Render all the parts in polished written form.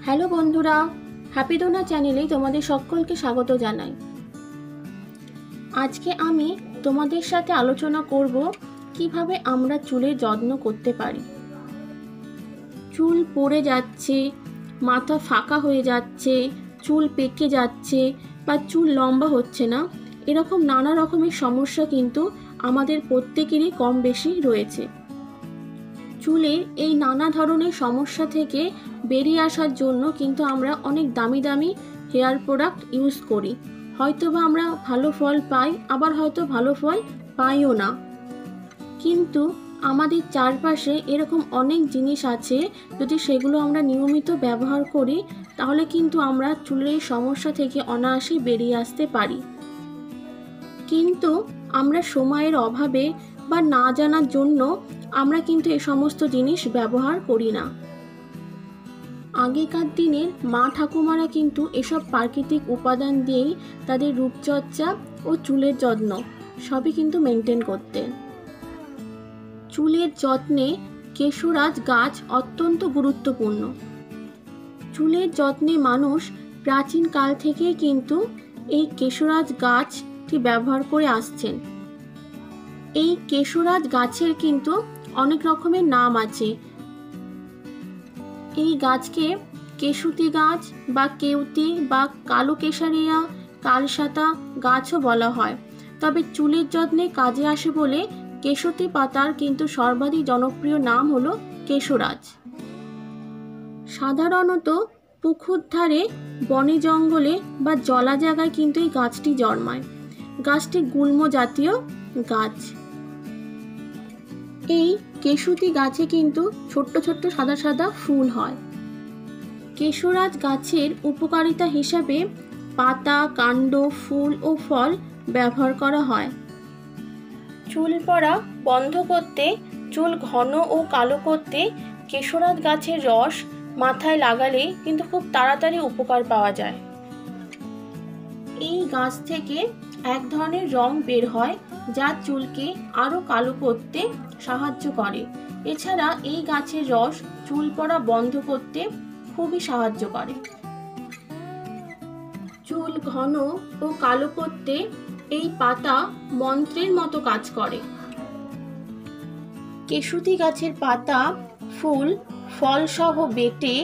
Hello বন্ধুরা, happy Dona চ্যানেলে তোমাদের সকলকে স্বাগত জানাই। আজকে আমি তোমাদের সাথে আলোচনা করব কিভাবে আমরা চুলের যত্ন করতে পারি। চুল পড়ে যাচ্ছে, মাথা ফাঁকা হয়ে যাচ্ছে, চুল পেকে যাচ্ছে বা চুল লম্বা হচ্ছে না, এরকম নানা রকমের সমস্যা কিন্তু আমাদের প্রত্যেকেরই কম বেশি রয়েছে। চুলের এই নানা ধরনের সমস্যা থেকে বেরিয়ে আসার জন্য কিন্তু আমরা অনেক দামি দামি হেয়ার প্রোডাক্ট ইউজ করি। হয়তোবা আমরা ভালো ফল পাই, আবার হয়তো ভালো ফল পাইও না। কিন্তু আমাদের চারপাশে এরকম অনেক জিনিস আছে, যদি সেগুলো আমরা নিয়মিত ব্যবহার করি তাহলে কিন্তু আমরা চুলের সমস্যা থেকে অনায়াসেই বেরিয়ে আসতে পারি। কিন্তু আমরা সময়ের অভাবে বা না জানার জন্য আমরা কিন্তু এই সমস্ত জিনিস ব্যবহার করি না। আগেকার দিনের মা ঠাকুমারা কিন্তু এসব প্রাকৃতিক উপাদান দিয়েই তাদের রূপচর্চা ও চুলের যত্ন সবই কিন্তু মেনটেন করতেন। চুলের যত্নে কেশরাজ গাছ অত্যন্ত গুরুত্বপূর্ণ। চুলের যত্নে মানুষ প্রাচীন কাল থেকেই কিন্তু এই কেশরাজ গাছটি ব্যবহার করে আসছেন। এই কেশরাজ গাছের কিন্তু অনেক রকমের নাম আছে। এই গাছকে কেশুতি গাছ বা কেউতি বা কালো কেশারিয়া, কালসাতা গাছও বলা হয়। তবে চুলের যত্নে কাজে আসে বলে কেশুতি পাতার কিন্তু সর্বাধিক জনপ্রিয় নাম হলো কেশরাজ। সাধারণত পুকুর ধারে, বনে জঙ্গলে বা জলা জায়গায় কিন্তু এই গাছটি জন্মায়। গাছটি গুল্ম জাতীয় গাছ। এই কেশুতি গাছে কিন্তু ছোট্ট ছোট্ট সাদা সাদা ফুল হয়। কেশরাজ গাছের উপকারিতা হিসাবে পাতা, কাণ্ড, ফুল ও ফল ব্যবহার করা হয়। চুল পড়া বন্ধ করতে, চুল ঘন ও কালো করতে কেশরাজ গাছের রস মাথায় লাগালে কিন্তু খুব তাড়াতাড়ি উপকার পাওয়া যায়। এই গাছ থেকে এক ধরনের রং বের হয় যা চুলকে আরো কালো করতে সাহায্য করে। এছাড়া এই গাছের রস চুল পড়া বন্ধ করতে খুবই সাহায্য করে। চুল ঘন ও কালো করতে এই পাতা মন্ত্রের মতো কাজ করে। কেশুতি গাছের পাতা, ফুল, ফল সহ বেটে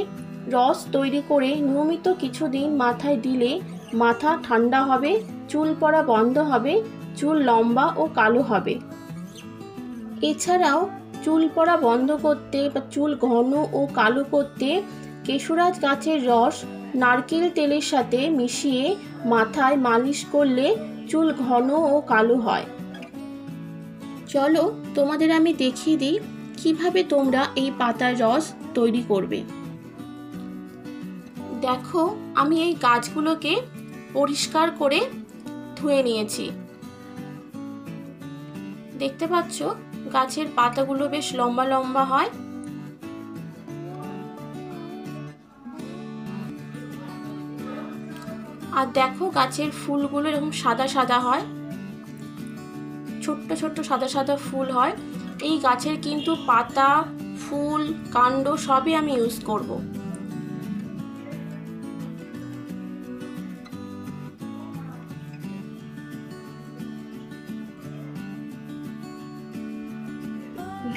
রস তৈরি করে নিয়মিত কিছুদিন মাথায় দিলে মাথা ঠান্ডা হবে, চুল পড়া বন্ধ হবে, চুল লম্বা ও কালো হবে। এছাড়াও চুল পড়া বন্ধ করতে বা চুল ঘন ও কালো করতে কেশরাজ গাছের রস নারকেল তেলের সাথে মিশিয়ে মাথায় মালিশ করলে চুল ঘন ও কালো হয়। চলো তোমাদের আমি দেখিয়ে দিই কিভাবে তোমরা এই পাতার রস তৈরি করবে। দেখো, আমি এই গাছগুলোকে পরিষ্কার করে ধুয়ে নিয়েছি। দেখতে পাচ্ছ গাছের পাতাগুলো বেশ লম্বা লম্বা হয়। আর দেখো গাছের ফুলগুলো এরকম সাদা সাদা হয়, ছোট্ট ছোট্ট সাদা সাদা ফুল হয়। এই গাছের কিন্তু পাতা, ফুল, কাণ্ড সবই আমি ইউজ করব।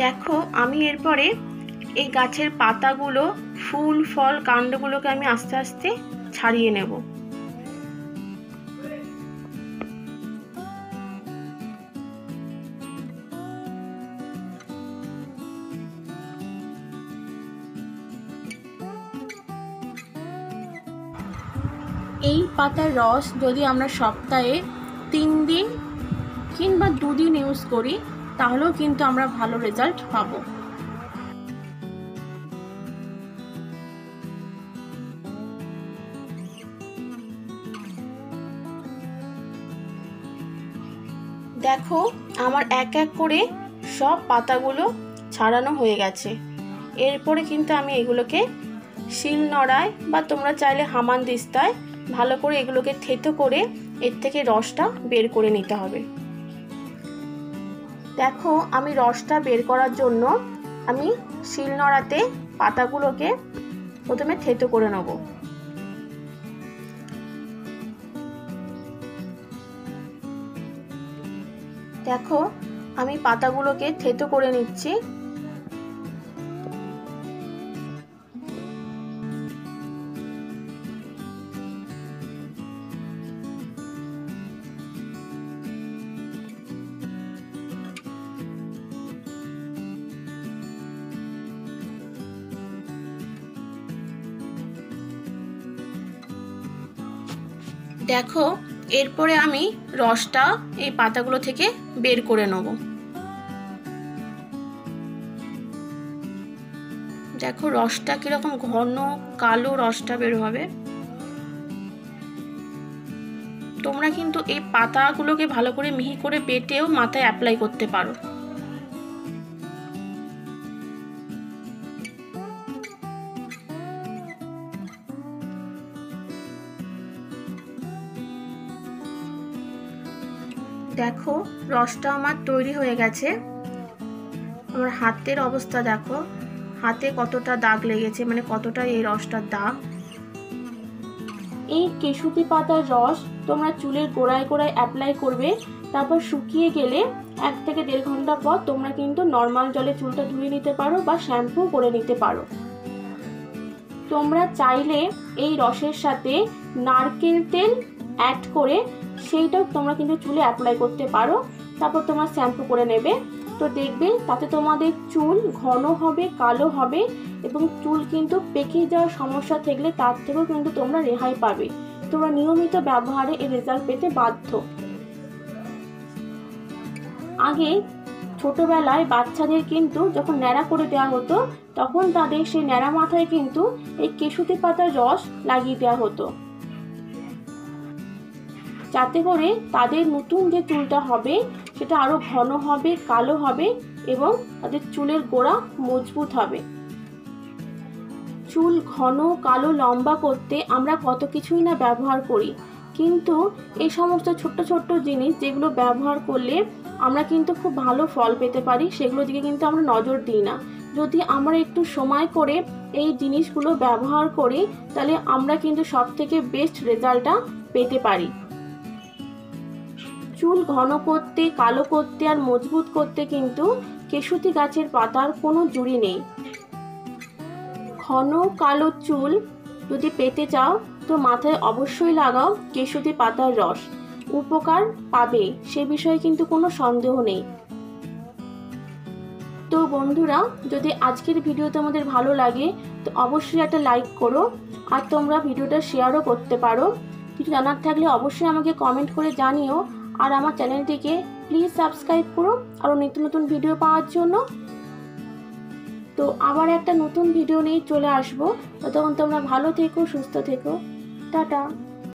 দেখো, আমি এরপরে এই গাছের পাতাগুলো, ফুল, ফল, কাণ্ডগুলোকে আমি আস্তে আস্তে ছাড়িয়ে নেব। এই পাতার রস যদি আমরা সপ্তাহে 3 দিন কিংবা 2 দিন ইউজ করি তাহলেও কিন্তু আমরা ভালো রেজাল্ট পাবো। দেখো, আমার এক এক করে সব পাতাগুলো ছাড়ানো হয়ে গেছে। এরপরে কিন্তু আমি এগুলোকে শিলনোড়ায় বা তোমরা চাইলে হামানদিস্তায় ভালো করে এগুলোকে থেতো করে এর থেকে রসটা বের করে নিতে হবে। দেখো, আমি রসটা বের করার জন্য আমি শিলনোড়াতে পাতাগুলোকে প্রথমে থেতো করে নেব। দেখো আমি পাতাগুলোকে থেতো করে নিচ্ছি। দেখো এরপরে আমি রসটা এই পাতাগুলো থেকে বের করে নেব। দেখো রসটা কিরকম ঘন কালো রসটা বের হবে। তোমরা কিন্তু এই পাতাগুলোকে ভালো করে মিহি করে বেটেও মাথায় অ্যাপ্লাই করতে পারো। দেখো রসটা আমার তৈরি হয়ে গেছে। আমার হাতের অবস্থা দেখো, হাতে কতটা দাগ লেগেছে, মানে কতটা এই রসটার দাগ। এই কেশুতি পাতার রস তোমরা চুলের গোড়ায় গোড়ায় অ্যাপ্লাই করবে। তারপর শুকিয়ে গেলে 1 থেকে 1.5 ঘন্টা পর তোমরা কিন্তু নর্মাল জলে চুলটা ধুয়ে নিতে পারো বা শ্যাম্পু করে নিতে পারো। তোমরা চাইলে এই রসের সাথে নারকেল তেল অ্যাড করে সেইটাও তোমরা কিন্তু চুলে অ্যাপ্লাই করতে পারো। তারপর তোমরা শ্যাম্পু করে নেবে। তো দেখবে তাতে তোমাদের চুল ঘন হবে, কালো হবে এবং চুল কিন্তু পেকে যাওয়ার সমস্যা থাকলে তার থেকেও কিন্তু তোমরা রেহাই পাবে। তোমরা নিয়মিত ব্যবহারে এই রেজাল্ট পেতে বাধ্য। আগে ছোটবেলায় বাচ্চাদের কিন্তু যখন ন্যাড়া করে দেওয়া হতো তখন তাদের সেই ন্যাড়া মাথায় কিন্তু এই কেশুতি পাতার রস লাগিয়ে দেওয়া হতো, যাতে করে তাদের নতুন যে চুলটা হবে সেটা আরো ঘন হবে, কালো হবে এবং তাদের চুলের গোড়া মজবুত হবে। চুল ঘন কালো লম্বা করতে আমরা কত কিছুই না ব্যবহার করি, কিন্তু এই সমস্ত ছোট্ট ছোট্ট জিনিস যেগুলো ব্যবহার করলে আমরা কিন্তু খুব ভালো ফল পেতে পারি সেগুলোর দিকে কিন্তু আমরা নজর দিই না। যদি আমরা একটু সময় করে এই জিনিসগুলো ব্যবহার করি তাহলে আমরা কিন্তু সবথেকে বেস্ট রেজাল্টটা পেতে পারি। চুল ঘন করতে, কালো করতে আর মজবুত করতে কিন্তু কেশুতি গাছের পাতার কোনো জুড়ি নেই। ঘন কালো চুল যদি পেতে চাও তো মাথায় অবশ্যই লাগাও কেশুতি পাতার রস, উপকার পাবে সে বিষয়ে কিন্তু কোনো সন্দেহ নেই। তো বন্ধুরা, যদি আজকের ভিডিও তোমাদের ভালো লাগে তো অবশ্যই একটা লাইক করো আর তোমরা ভিডিওটা শেয়ারও করতে পারো। কিছু জানার থাকলে অবশ্যই আমাকে কমেন্ট করে জানিও আর আমার চ্যানেলটিকে প্লিজ সাবস্ক্রাইব করো আরও নিত্য নতুন ভিডিও পাওয়ার জন্য। তো আবার একটা নতুন ভিডিও নিয়ে চলে আসবো। ততক্ষণ তোমরা ভালো থেকো, সুস্থ থেকো। টাটা।